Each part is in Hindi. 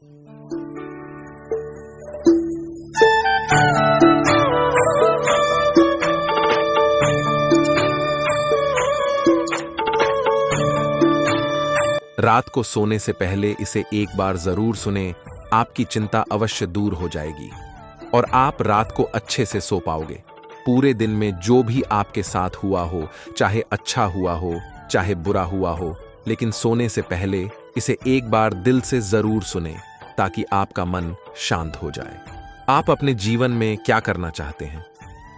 रात को सोने से पहले इसे एक बार जरूर सुने, आपकी चिंता अवश्य दूर हो जाएगी और आप रात को अच्छे से सो पाओगे। पूरे दिन में जो भी आपके साथ हुआ हो, चाहे अच्छा हुआ हो चाहे बुरा हुआ हो, लेकिन सोने से पहले इसे एक बार दिल से जरूर सुने ताकि आपका मन शांत हो जाए। आप अपने जीवन में क्या करना चाहते हैं,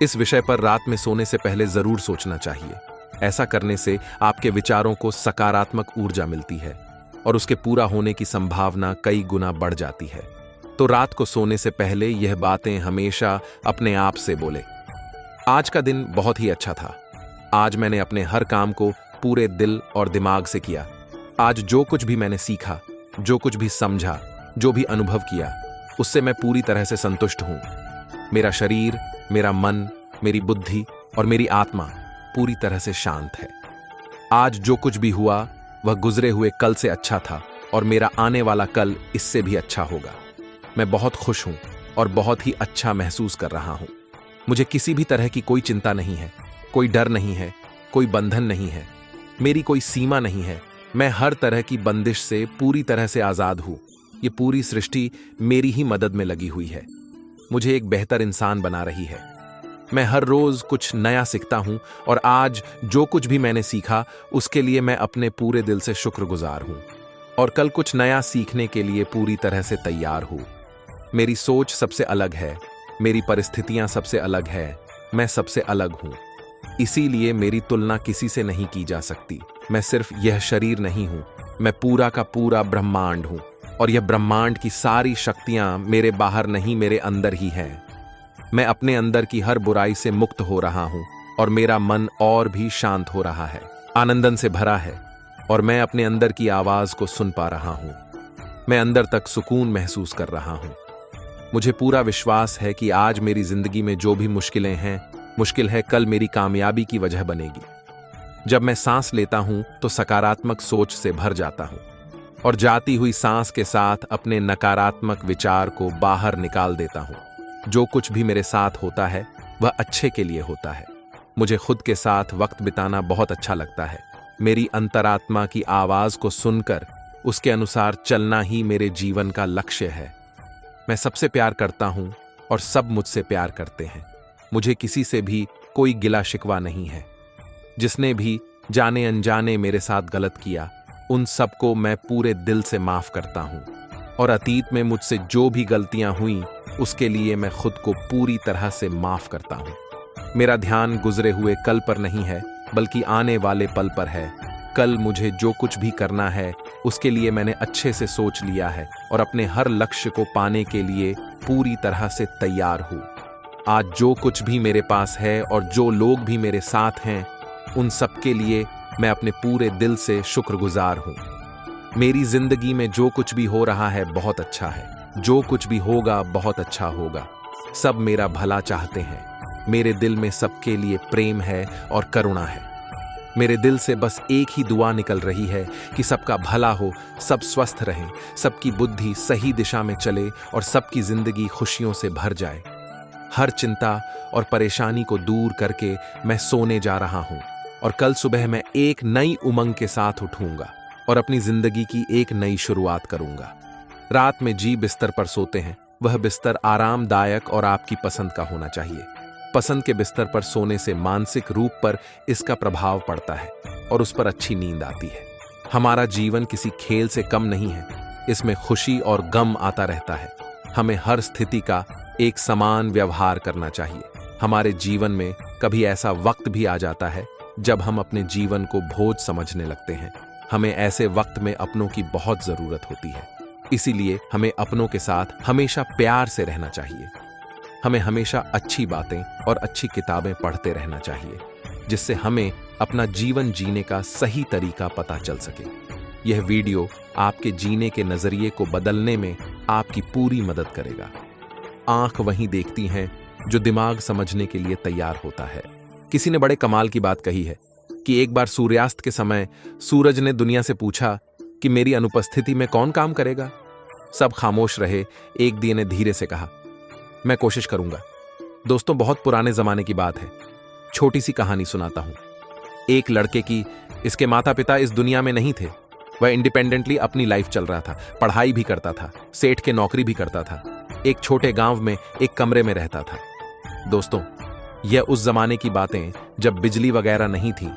इस विषय पर रात में सोने से पहले जरूर सोचना चाहिए। ऐसा करने से आपके विचारों को सकारात्मक ऊर्जा मिलती है और उसके पूरा होने की संभावना कई गुना बढ़ जाती है। तो रात को सोने से पहले यह बातें हमेशा अपने आप से बोले। आज का दिन बहुत ही अच्छा था। आज मैंने अपने हर काम को पूरे दिल और दिमाग से किया। आज जो कुछ भी मैंने सीखा, जो कुछ भी समझा, जो भी अनुभव किया, उससे मैं पूरी तरह से संतुष्ट हूं। मेरा शरीर, मेरा मन, मेरी बुद्धि और मेरी आत्मा पूरी तरह से शांत है। आज जो कुछ भी हुआ वह गुजरे हुए कल से अच्छा था और मेरा आने वाला कल इससे भी अच्छा होगा। मैं बहुत खुश हूं और बहुत ही अच्छा महसूस कर रहा हूं। मुझे किसी भी तरह की कोई चिंता नहीं है, कोई डर नहीं है, कोई बंधन नहीं है, मेरी कोई सीमा नहीं है। मैं हर तरह की बंदिश से पूरी तरह से आजाद हूं। ये पूरी सृष्टि मेरी ही मदद में लगी हुई है, मुझे एक बेहतर इंसान बना रही है। मैं हर रोज कुछ नया सीखता हूं और आज जो कुछ भी मैंने सीखा उसके लिए मैं अपने पूरे दिल से शुक्रगुजार हूं और कल कुछ नया सीखने के लिए पूरी तरह से तैयार हूं। मेरी सोच सबसे अलग है, मेरी परिस्थितियां सबसे अलग है, मैं सबसे अलग हूं। इसीलिए मेरी तुलना किसी से नहीं की जा सकती। मैं सिर्फ यह शरीर नहीं हूं, मैं पूरा का पूरा ब्रह्मांड हूं और यह ब्रह्मांड की सारी शक्तियां मेरे बाहर नहीं, मेरे अंदर ही हैं। मैं अपने अंदर की हर बुराई से मुक्त हो रहा हूं और मेरा मन और भी शांत हो रहा है, आनंदन से भरा है और मैं अपने अंदर की आवाज को सुन पा रहा हूं। मैं अंदर तक सुकून महसूस कर रहा हूं। मुझे पूरा विश्वास है कि आज मेरी जिंदगी में जो भी मुश्किलें हैं, मुश्किल है कल मेरी कामयाबी की वजह बनेगी। जब मैं सांस लेता हूं तो सकारात्मक सोच से भर जाता हूं और जाती हुई सांस के साथ अपने नकारात्मक विचार को बाहर निकाल देता हूं। जो कुछ भी मेरे साथ होता है वह अच्छे के लिए होता है। मुझे खुद के साथ वक्त बिताना बहुत अच्छा लगता है। मेरी अंतरात्मा की आवाज को सुनकर उसके अनुसार चलना ही मेरे जीवन का लक्ष्य है। मैं सबसे प्यार करता हूं और सब मुझसे प्यार करते हैं। मुझे किसी से भी कोई गिला शिकवा नहीं है। जिसने भी जाने अनजाने मेरे साथ गलत किया, उन सबको मैं पूरे दिल से माफ करता हूं और अतीत में मुझसे जो भी गलतियां हुई उसके लिए मैं खुद को पूरी तरह से माफ करता हूं। मेरा ध्यान गुजरे हुए कल पर नहीं है, बल्कि आने वाले पल पर है। कल मुझे जो कुछ भी करना है उसके लिए मैंने अच्छे से सोच लिया है और अपने हर लक्ष्य को पाने के लिए पूरी तरह से तैयार हूं। आज जो कुछ भी मेरे पास है और जो लोग भी मेरे साथ हैं, उन सब के लिए मैं अपने पूरे दिल से शुक्रगुजार हूं। मेरी जिंदगी में जो कुछ भी हो रहा है बहुत अच्छा है, जो कुछ भी होगा बहुत अच्छा होगा। सब मेरा भला चाहते हैं। मेरे दिल में सबके लिए प्रेम है और करुणा है। मेरे दिल से बस एक ही दुआ निकल रही है कि सबका भला हो, सब स्वस्थ रहें, सबकी बुद्धि सही दिशा में चले और सबकी जिंदगी खुशियों से भर जाए। हर चिंता और परेशानी को दूर करके मैं सोने जा रहा हूं और कल सुबह मैं एक नई उमंग के साथ उठूंगा और अपनी जिंदगी की एक नई शुरुआत करूंगा। रात में जी बिस्तर पर सोते हैं, वह बिस्तर आरामदायक और आपकी पसंद का होना चाहिए। पसंद के बिस्तर पर सोने से मानसिक रूप पर इसका प्रभाव पड़ता है और उस पर अच्छी नींद आती है। हमारा जीवन किसी खेल से कम नहीं है, इसमें खुशी और गम आता रहता है। हमें हर स्थिति का एक समान व्यवहार करना चाहिए। हमारे जीवन में कभी ऐसा वक्त भी आ जाता है जब हम अपने जीवन को बोझ समझने लगते हैं। हमें ऐसे वक्त में अपनों की बहुत जरूरत होती है। इसीलिए हमें अपनों के साथ हमेशा प्यार से रहना चाहिए। हमें हमेशा अच्छी बातें और अच्छी किताबें पढ़ते रहना चाहिए, जिससे हमें अपना जीवन जीने का सही तरीका पता चल सके। यह वीडियो आपके जीने के नजरिए को बदलने में आपकी पूरी मदद करेगा। आंख वहीं देखती हैं जो दिमाग समझने के लिए तैयार होता है। किसी ने बड़े कमाल की बात कही है कि एक बार सूर्यास्त के समय सूरज ने दुनिया से पूछा कि मेरी अनुपस्थिति में कौन काम करेगा। सब खामोश रहे। एक दिए ने धीरे से कहा, मैं कोशिश करूंगा। दोस्तों, बहुत पुराने जमाने की बात है। छोटी सी कहानी सुनाता हूं। एक लड़के की। इसके माता पिता इस दुनिया में नहीं थे। वह इंडिपेंडेंटली अपनी लाइफ चल रहा था, पढ़ाई भी करता था, सेठ के नौकरी भी करता था, एक छोटे गांव में एक कमरे में रहता था। दोस्तों, यह उस जमाने की बातें जब बिजली वगैरह नहीं थी।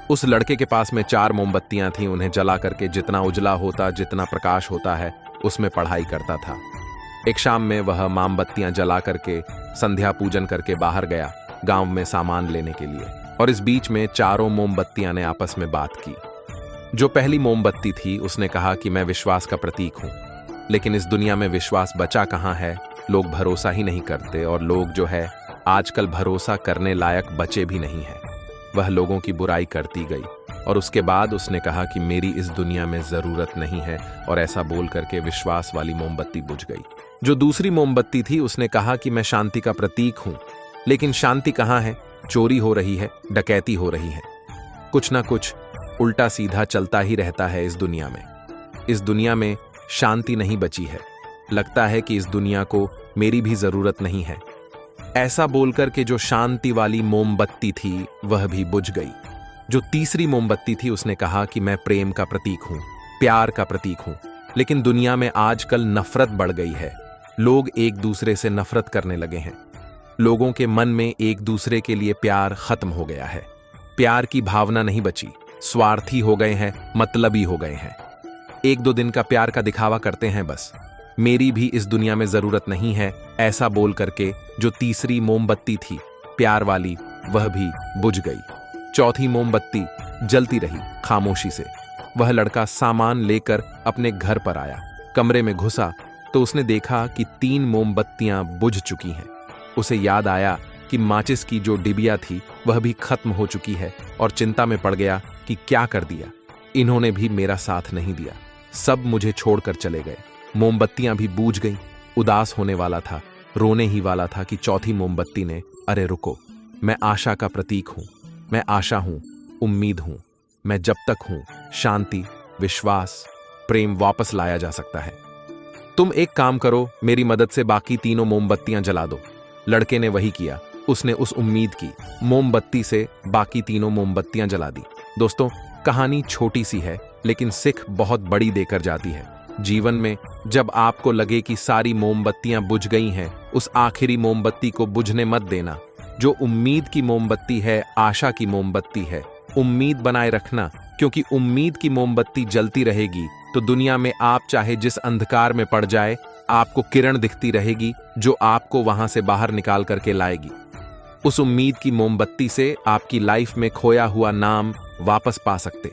उस लड़के के पास में 4 मोमबत्तियां थीं। उन्हें जला करके जितना उजला होता, जितना प्रकाश होता है, उसमें पढ़ाई करता था। एक शाम में वह मोमबत्तियां जला करके संध्या पूजन करके बाहर गया गांव में सामान लेने के लिए। और इस बीच में चारों मोमबत्तियां ने आपस में बात की। जो पहली मोमबत्ती थी उसने कहा कि मैं विश्वास का प्रतीक हूं, लेकिन इस दुनिया में विश्वास बचा कहां है। लोग भरोसा ही नहीं करते, और लोग जो है आजकल भरोसा करने लायक बचे भी नहीं है। वह लोगों की बुराई करती गई, और उसके बाद उसने कहा कि मेरी इस दुनिया में जरूरत नहीं है, और ऐसा बोल करके विश्वास वाली मोमबत्ती बुझ गई। जो दूसरी मोमबत्ती थी उसने कहा कि मैं शांति का प्रतीक हूं, लेकिन शांति कहां है। चोरी हो रही है, डकैती हो रही है, कुछ ना कुछ उल्टा सीधा चलता ही रहता है इस दुनिया में। इस दुनिया में शांति नहीं बची है। लगता है कि इस दुनिया को मेरी भी जरूरत नहीं है। ऐसा बोलकर के जो शांति वाली मोमबत्ती थी वह भी बुझ गई। जो तीसरी मोमबत्ती थी उसने कहा कि मैं प्रेम का प्रतीक हूं, प्यार का प्रतीक हूं, लेकिन दुनिया में आजकल नफरत बढ़ गई है। लोग एक दूसरे से नफरत करने लगे हैं। लोगों के मन में एक दूसरे के लिए प्यार खत्म हो गया है। प्यार की भावना नहीं बची। स्वार्थी हो गए हैं, मतलबी हो गए हैं। 1-2 दिन का प्यार का दिखावा करते हैं बस। मेरी भी इस दुनिया में जरूरत नहीं है, ऐसा बोल करके जो तीसरी मोमबत्ती थी प्यार वाली, वह भी बुझ गई। चौथी मोमबत्ती जलती रही खामोशी से। वह लड़का सामान लेकर अपने घर पर आया। कमरे में घुसा तो उसने देखा कि 3 मोमबत्तियां बुझ चुकी हैं। उसे याद आया कि माचिस की जो डिबिया थी वह भी खत्म हो चुकी है, और चिंता में पड़ गया कि क्या कर दिया। इन्होंने भी मेरा साथ नहीं दिया, सब मुझे छोड़कर चले गए। मोमबत्तियां भी बूझ गईं। उदास होने वाला था, रोने ही वाला था कि चौथी मोमबत्ती ने, अरे रुको, मैं आशा का प्रतीक हूं, मैं आशा हूं, उम्मीद हूं। मैं जब तक हूं, शांति, विश्वास, प्रेम वापस लाया जा सकता है। तुम एक काम करो, मेरी मदद से बाकी 3 मोमबत्तियां जला दो। लड़के ने वही किया। उसने उस उम्मीद की मोमबत्ती से बाकी 3 मोमबत्तियां जला दी। दोस्तों, कहानी छोटी सी है, लेकिन सिख बहुत बड़ी देकर जाती है। जीवन में जब आपको लगे कि सारी मोमबत्तियां बुझ गई हैं, उस आखिरी मोमबत्ती को बुझने मत देना। जो उम्मीद की मोमबत्ती है, आशा की मोमबत्ती है, उम्मीद बनाए रखना, क्योंकि उम्मीद की मोमबत्ती जलती रहेगी तो दुनिया में आप चाहे जिस अंधकार में पड़ जाए, आपको किरण दिखती रहेगी जो आपको वहां से बाहर निकाल करके लाएगी। उस उम्मीद की मोमबत्ती से आपकी लाइफ में खोया हुआ नाम वापस पा सकते,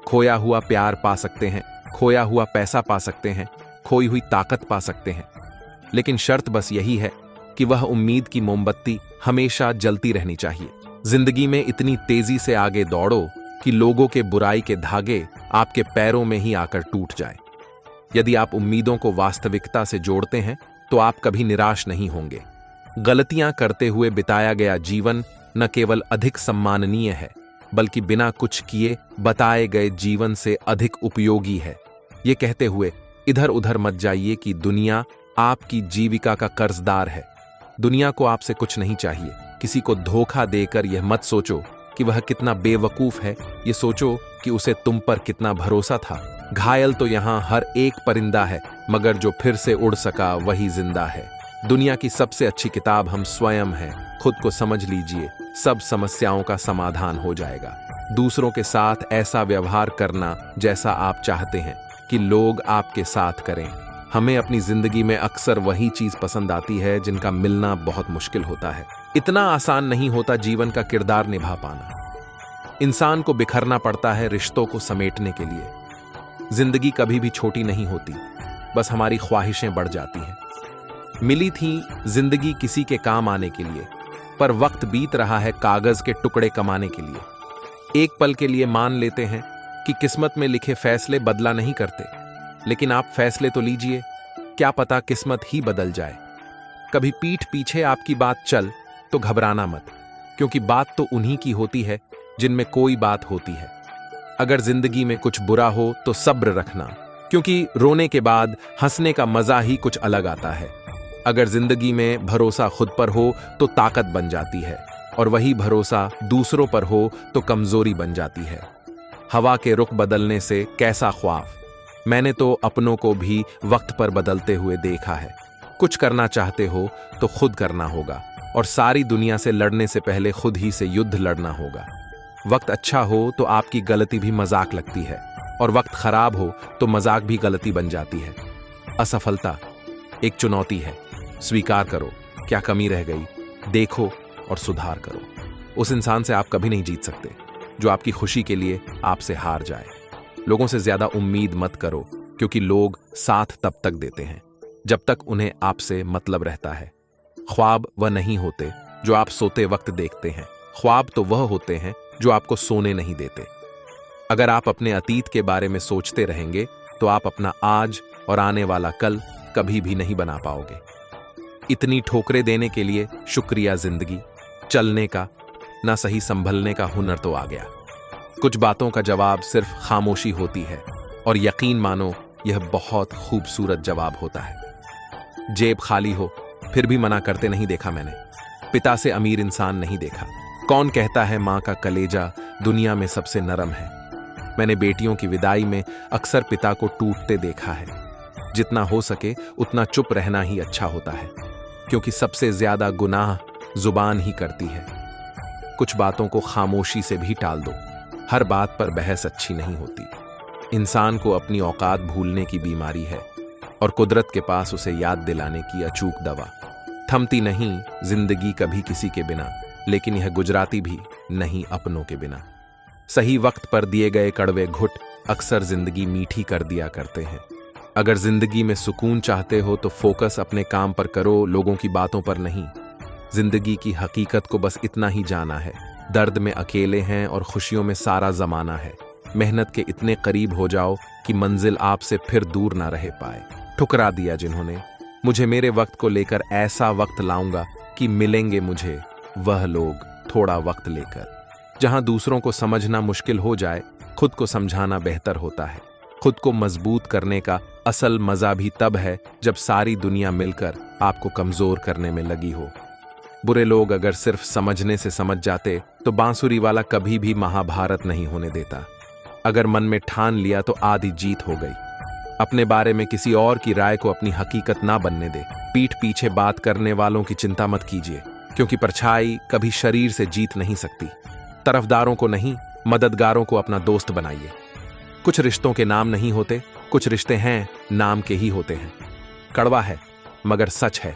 खोया हुआ प्यार पा सकते हैं, खोया हुआ पैसा पा सकते हैं, खोई हुई ताकत पा सकते हैं। लेकिन शर्त बस यही है कि वह उम्मीद की मोमबत्ती हमेशा जलती रहनी चाहिए। जिंदगी में इतनी तेजी से आगे दौड़ो कि लोगों के बुराई के धागे आपके पैरों में ही आकर टूट जाए। यदि आप उम्मीदों को वास्तविकता से जोड़ते हैं तो आप कभी निराश नहीं होंगे। गलतियां करते हुए बिताया गया जीवन न केवल अधिक सम्माननीय है, बल्कि बिना कुछ किए बताए गए जीवन से अधिक उपयोगी है। ये कहते हुए इधर उधर मत जाइए कि दुनिया आपकी जीविका का कर्जदार है। दुनिया को आपसे कुछ नहीं चाहिए। किसी को धोखा देकर यह मत सोचो कि वह कितना बेवकूफ है, ये सोचो कि उसे तुम पर कितना भरोसा था। घायल तो यहां हर एक परिंदा है, मगर जो फिर से उड़ सका वही जिंदा है। दुनिया की सबसे अच्छी किताब हम स्वयं हैं। खुद को समझ लीजिए, सब समस्याओं का समाधान हो जाएगा। दूसरों के साथ ऐसा व्यवहार करना जैसा आप चाहते हैं कि लोग आपके साथ करें। हमें अपनी जिंदगी में अक्सर वही चीज पसंद आती है जिनका मिलना बहुत मुश्किल होता है। इतना आसान नहीं होता जीवन का किरदार निभा पाना। इंसान को बिखरना पड़ता है रिश्तों को समेटने के लिए। जिंदगी कभी भी छोटी नहीं होती, बस हमारी ख्वाहिशें बढ़ जाती हैं। मिली थी जिंदगी किसी के काम आने के लिए, पर वक्त बीत रहा है कागज के टुकड़े कमाने के लिए। एक पल के लिए मान लेते हैं कि किस्मत में लिखे फैसले बदला नहीं करते, लेकिन आप फैसले तो लीजिए, क्या पता किस्मत ही बदल जाए। कभी पीठ पीछे आपकी बात चल तो घबराना मत, क्योंकि बात तो उन्हीं की होती है जिनमें कोई बात होती है। अगर जिंदगी में कुछ बुरा हो तो सब्र रखना, क्योंकि रोने के बाद हंसने का मजा ही कुछ अलग आता है। अगर जिंदगी में भरोसा खुद पर हो तो ताकत बन जाती है, और वही भरोसा दूसरों पर हो तो कमजोरी बन जाती है। हवा के रुख बदलने से कैसा ख्वाब, मैंने तो अपनों को भी वक्त पर बदलते हुए देखा है। कुछ करना चाहते हो तो खुद करना होगा, और सारी दुनिया से लड़ने से पहले खुद ही से युद्ध लड़ना होगा। वक्त अच्छा हो तो आपकी गलती भी मजाक लगती है, और वक्त खराब हो तो मजाक भी गलती बन जाती है। असफलता एक चुनौती है, स्वीकार करो क्या कमी रह गई, देखो और सुधार करो। उस इंसान से आप कभी नहीं जीत सकते जो आपकी खुशी के लिए आपसे हार जाए। लोगों से ज्यादा उम्मीद मत करो, क्योंकि लोग साथ तब तक देते हैं जब तक उन्हें आपसे मतलब रहता है। ख्वाब वह नहीं होते जो आप सोते वक्त देखते हैं, ख्वाब तो वह होते हैं जो आपको सोने नहीं देते। अगर आप अपने अतीत के बारे में सोचते रहेंगे तो आप अपना आज और आने वाला कल कभी भी नहीं बना पाओगे। इतनी ठोकरें देने के लिए शुक्रिया जिंदगी, चलने का ना सही संभलने का हुनर तो आ गया। कुछ बातों का जवाब सिर्फ खामोशी होती है, और यकीन मानो यह बहुत खूबसूरत जवाब होता है। जेब खाली हो फिर भी मना करते नहीं देखा मैंने, पिता से अमीर इंसान नहीं देखा। कौन कहता है माँ का कलेजा दुनिया में सबसे नरम है। मैंने बेटियों की विदाई में अक्सर पिता को टूटते देखा है। जितना हो सके उतना चुप रहना ही अच्छा होता है, क्योंकि सबसे ज्यादा गुनाह जुबान ही करती है। कुछ बातों को खामोशी से भी टाल दो, हर बात पर बहस अच्छी नहीं होती। इंसान को अपनी औकात भूलने की बीमारी है, और कुदरत के पास उसे याद दिलाने की अचूक दवा। थमती नहीं जिंदगी कभी किसी के बिना, लेकिन यह गुजराती भी नहीं अपनों के बिना। सही वक्त पर दिए गए कड़वे घुट अक्सर जिंदगी मीठी कर दिया करते हैं। अगर जिंदगी में सुकून चाहते हो तो फोकस अपने काम पर करो, लोगों की बातों पर नहीं। जिंदगी की हकीकत को बस इतना ही जाना है, दर्द में अकेले हैं और खुशियों में सारा जमाना है। मेहनत के इतने करीब हो जाओ कि मंजिल आपसे फिर दूर ना रह पाए। ठुकरा दिया जिन्होंने मुझे, मेरे वक्त को लेकर ऐसा वक्त लाऊंगा कि मिलेंगे मुझे वह लोग थोड़ा वक्त लेकर। जहां दूसरों को समझना मुश्किल हो जाए, खुद को समझाना बेहतर होता है। खुद को मजबूत करने का असल मजा भी तब है जब सारी दुनिया मिलकर आपको कमजोर करने में लगी हो। बुरे लोग अगर सिर्फ समझने से समझ जाते तो बांसुरी वाला कभी भी महाभारत नहीं होने देता। अगर मन में ठान लिया तो आधी जीत हो गई। अपने बारे में किसी और की राय को अपनी हकीकत ना बनने दे। पीठ पीछे बात करने वालों की चिंता मत कीजिए, क्योंकि परछाई कभी शरीर से जीत नहीं सकती। तरफदारों को नहीं, मददगारों को अपना दोस्त बनाइए। कुछ रिश्तों के नाम नहीं होते, कुछ रिश्ते हैं नाम के ही होते हैं। कड़वा है मगर सच है,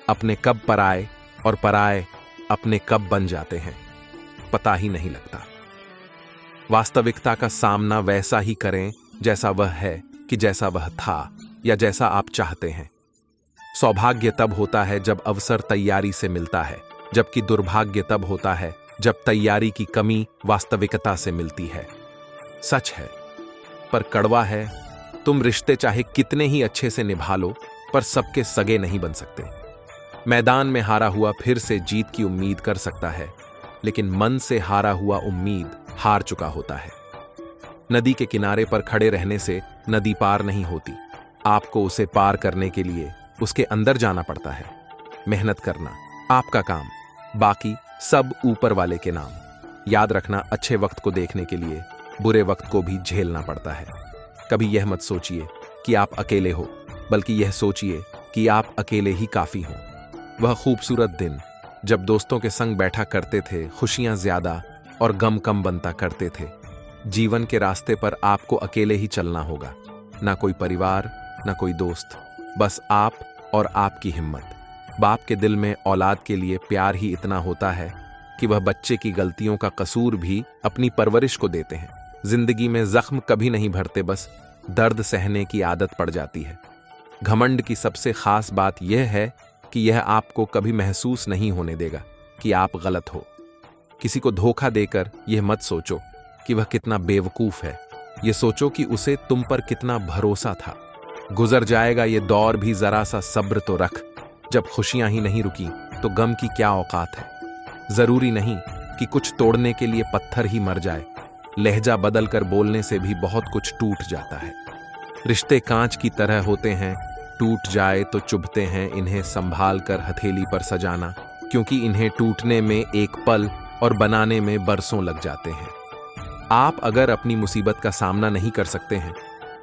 अपने कब पराए और पराए अपने कब बन जाते हैं पता ही नहीं लगता। वास्तविकता का सामना वैसा ही करें जैसा वह है कि जैसा वह था या जैसा आप चाहते हैं। सौभाग्य तब होता है जब अवसर तैयारी से मिलता है, जबकि दुर्भाग्य तब होता है जब तैयारी की कमी वास्तविकता से मिलती है। सच है पर कड़वा है, तुम रिश्ते चाहे कितने ही अच्छे से निभा लो पर सबके सगे नहीं बन सकते। मैदान में हारा हुआ फिर से जीत की उम्मीद कर सकता है, लेकिन मन से हारा हुआ उम्मीद हार चुका होता है। नदी के किनारे पर खड़े रहने से नदी पार नहीं होती, आपको उसे पार करने के लिए उसके अंदर जाना पड़ता है। मेहनत करना आपका काम, बाकी सब ऊपर वाले के नाम। याद रखना, अच्छे वक्त को देखने के लिए बुरे वक्त को भी झेलना पड़ता है। कभी यह मत सोचिए कि आप अकेले हो, बल्कि यह सोचिए कि आप अकेले ही काफी हो। वह खूबसूरत दिन जब दोस्तों के संग बैठा करते थे, खुशियां ज्यादा और गम कम बनता करते थे। जीवन के रास्ते पर आपको अकेले ही चलना होगा, ना कोई परिवार ना कोई दोस्त, बस आप और आपकी हिम्मत। बाप के दिल में औलाद के लिए प्यार ही इतना होता है कि वह बच्चे की गलतियों का कसूर भी अपनी परवरिश को देते हैं। जिंदगी में जख्म कभी नहीं भरते, बस दर्द सहने की आदत पड़ जाती है। घमंड की सबसे खास बात यह है कि यह आपको कभी महसूस नहीं होने देगा कि आप गलत हो। किसी को धोखा देकर यह मत सोचो कि वह कितना बेवकूफ है, यह सोचो कि उसे तुम पर कितना भरोसा था। गुजर जाएगा ये दौर भी, जरा सा सब्र तो रख। जब खुशियां ही नहीं रुकी तो गम की क्या औकात है। जरूरी नहीं कि कुछ तोड़ने के लिए पत्थर ही मर जाए, लहजा बदल कर बोलने से भी बहुत कुछ टूट जाता है। रिश्ते कांच की तरह होते हैं, टूट जाए तो चुभते हैं, इन्हें संभाल कर हथेली पर सजाना, क्योंकि इन्हें टूटने में एक पल और बनाने में बरसों लग जाते हैं। आप अगर अपनी मुसीबत का सामना नहीं कर सकते हैं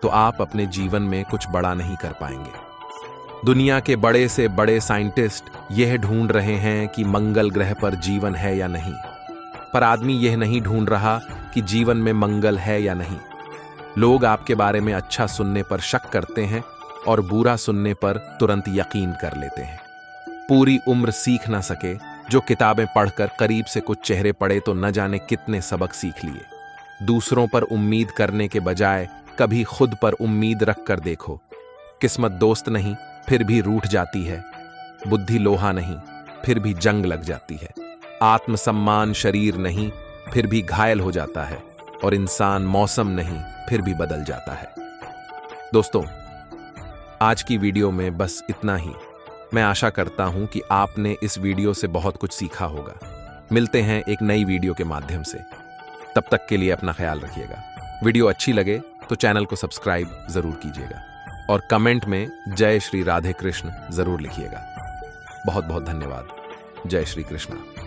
तो आप अपने जीवन में कुछ बड़ा नहीं कर पाएंगे। दुनिया के बड़े से बड़े साइंटिस्ट यह ढूंढ रहे हैं कि मंगल ग्रह पर जीवन है या नहीं, पर आदमी यह नहीं ढूंढ रहा कि जीवन में मंगल है या नहीं। लोग आपके बारे में अच्छा सुनने पर शक करते हैं और बुरा सुनने पर तुरंत यकीन कर लेते हैं। पूरी उम्र सीख ना सके जो किताबें पढ़कर करीब से कुछ चेहरे पड़े तो न जाने कितने सबक सीख लिए। दूसरों पर उम्मीद करने के बजाय कभी खुद पर उम्मीद रख कर देखो। किस्मत दोस्त नहीं फिर भी रूठ जाती है, बुद्धि लोहा नहीं फिर भी जंग लग जाती है, आत्मसम्मान शरीर नहीं फिर भी घायल हो जाता है, और इंसान मौसम नहीं फिर भी बदल जाता है। दोस्तों, आज की वीडियो में बस इतना ही। मैं आशा करता हूं कि आपने इस वीडियो से बहुत कुछ सीखा होगा। मिलते हैं एक नई वीडियो के माध्यम से। तब तक के लिए अपना ख्याल रखिएगा। वीडियो अच्छी लगे तो चैनल को सब्सक्राइब जरूर कीजिएगा और कमेंट में जय श्री राधे कृष्ण जरूर लिखिएगा। बहुत बहुत धन्यवाद। जय श्री कृष्ण।